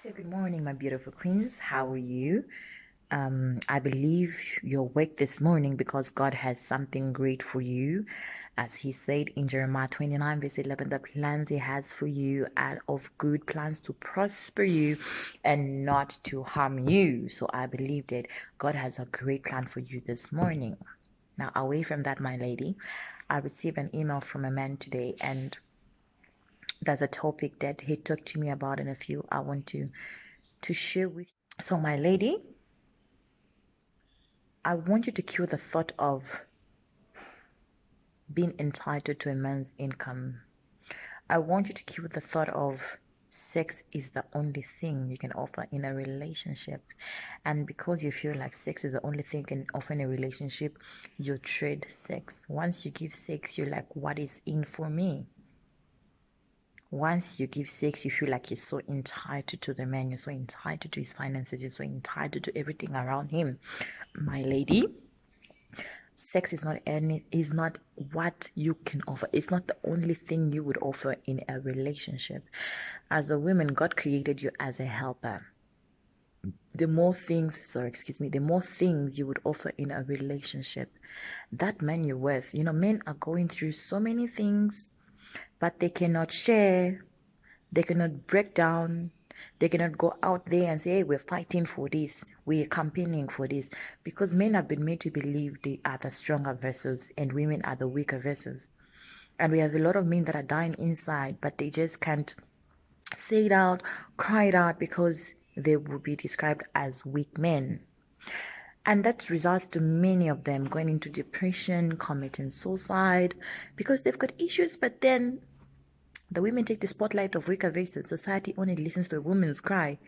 So, good morning, my beautiful queens. How are you? I believe you're awake this morning because God has something great for you. As He said in Jeremiah 29, verse 11, the plans He has for you are of good plans to prosper you and not to harm you. So, I believe that God has a great plan for you this morning. Now, away from that, my lady, I received an email from a man today, and that's a topic that he talked to me about, and a few I want to share with you. So, my lady, I want you to kill the thought of being entitled to a man's income. I want you to kill the thought of sex is the only thing you can offer in a relationship. And because you feel like sex is the only thing you can offer in a relationship, you trade sex. Once you give sex, you're like, what is in for me? Once you give sex, you feel like you're so entitled to the man, you're so entitled to his finances, you're so entitled to everything around him. My lady, sex is not what you can offer. It's not the only thing you would offer in a relationship. As a woman, God created you as a helper. The more things you would offer in a relationship, that man you're with. Men are going through so many things, but they cannot share. They cannot break down. They cannot go out there and say, hey, we're fighting for this. We're campaigning for this. Because men have been made to believe they are the stronger vessels and women are the weaker vessels. And we have a lot of men that are dying inside, but they just can't say it out, cry it out, because they will be described as weak men. And that results to many of them going into depression, committing suicide, because they've got issues, but then the women take the spotlight of weaker vessels. Society only listens to a woman's cry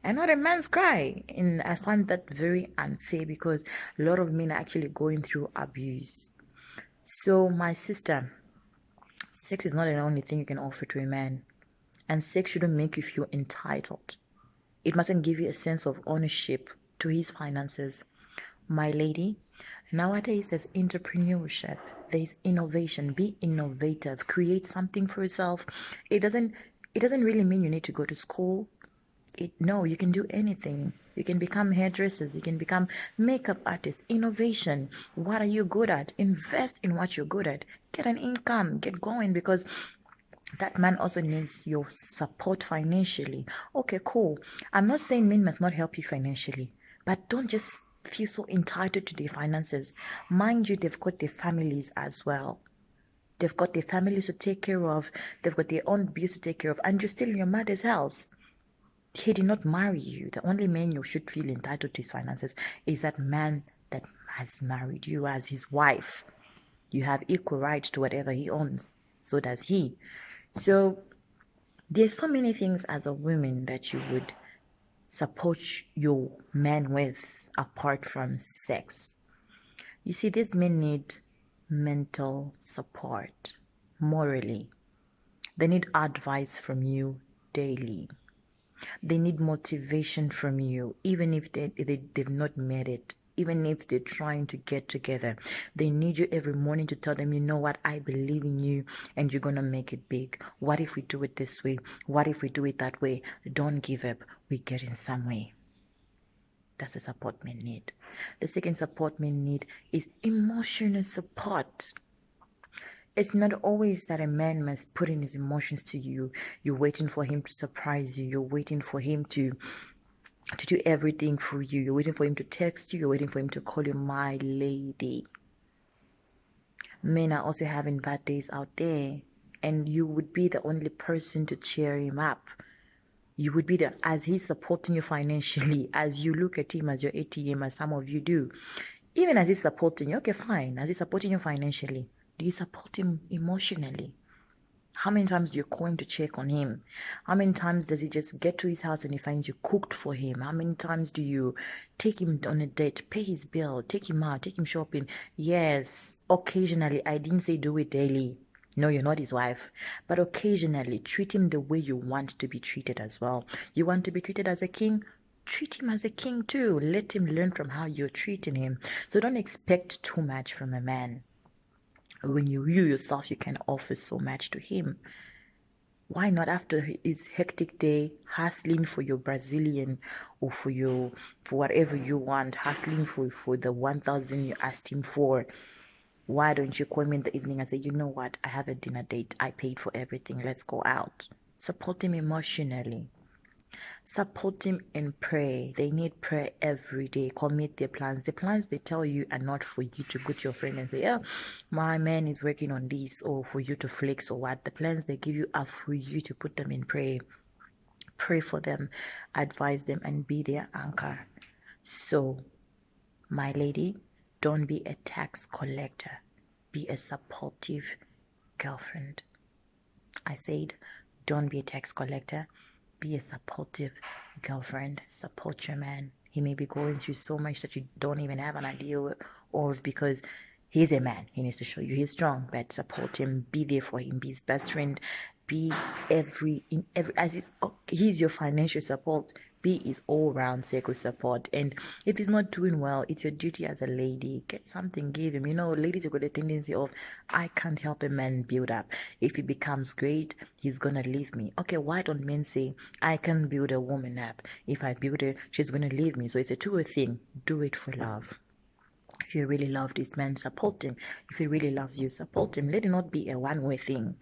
and not a man's cry. And I find that very unfair because a lot of men are actually going through abuse. So, my sister, sex is not the only thing you can offer to a man. And sex shouldn't make you feel entitled. It mustn't give you a sense of ownership to his finances. My lady, nowadays there's entrepreneurship, there's innovation. Be innovative, create something for yourself. It doesn't really mean you need to go to school. No, you can do anything. You can become hairdressers, you can become makeup artists. Innovation. What are you good at? Invest in what you're good at. Get an income, get going, because that man also needs your support financially. Okay, cool. I'm not saying men must not help you financially, but don't just feel so entitled to their finances. Mind you, they've got their families as well. They've got their families to take care of. They've got their own bills to take care of. And you're still in your mother's house. He did not marry you. The only man you should feel entitled to his finances is that man that has married you as his wife. You have equal right to whatever he owns. So does he. So there's so many things as a woman that you would support your man with apart from sex. You see, these men need mental support, morally. They need advice from you daily. They need motivation from you, even if they've not met it. Even if they're trying to get together, they need you every morning to tell them, you know what, I believe in you and you're going to make it big. What if we do it this way? What if we do it that way? Don't give up. We get in some way. That's the support men need. The second support men need is emotional support. It's not always that a man must put in his emotions to you. You're waiting for him to surprise you. You're waiting for him to do everything for you. You're waiting for him to text you. You're waiting for him to call you my lady. Men are also having bad days out there, and you would be the only person to cheer him up. You would be as he's supporting you financially, as you look at him as your ATM, as some of you do. Even as he's supporting you, okay, fine. As he's supporting you financially, do you support him emotionally? How many times do you call him to check on him? How many times does he just get to his house and he finds you cooked for him? How many times do you take him on a date, pay his bill, take him out, take him shopping? Yes, occasionally. I didn't say do it daily. No, you're not his wife. But occasionally, treat him the way you want to be treated as well. You want to be treated as a king? Treat him as a king too. Let him learn from how you're treating him. So don't expect too much from a man when you yourself, you can offer so much to him. Why not after his hectic day, hustling for your Brazilian or for whatever you want, hustling for the 1,000 you asked him for? Why don't you call me in the evening and say, you know what, I have a dinner date, I paid for everything, let's go out? Support him emotionally. Support him in prayer. They need prayer every day. Commit their plans. The plans they tell you are not for you to go to your friend and say, yeah, my man is working on this, or for you to flex or what. The plans they give you are for you to put them in prayer. Pray for them, advise them, and be their anchor. So, my lady, don't be a tax collector. Be a supportive girlfriend. I said, don't be a tax collector. Be a supportive girlfriend. Support your man. He may be going through so much that you don't even have an idea of, because he's a man. He needs to show you he's strong, but support him. Be there for him. Be his best friend. Be he's your financial support. Be his all-round circle support. And if he's not doing well, it's your duty as a lady. Get something, give him. Ladies have got a tendency of, I can't help a man build up. If he becomes great, he's gonna leave me. Okay, why don't men say, I can build a woman up. If I build her, she's gonna leave me. So it's a two-way thing. Do it for love. If you really love this man, support him. If he really loves you, support him. Let it not be a one-way thing.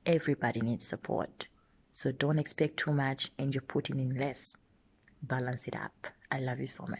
Everybody needs support. So don't expect too much and you're putting in less. Balance it up. I love you so much.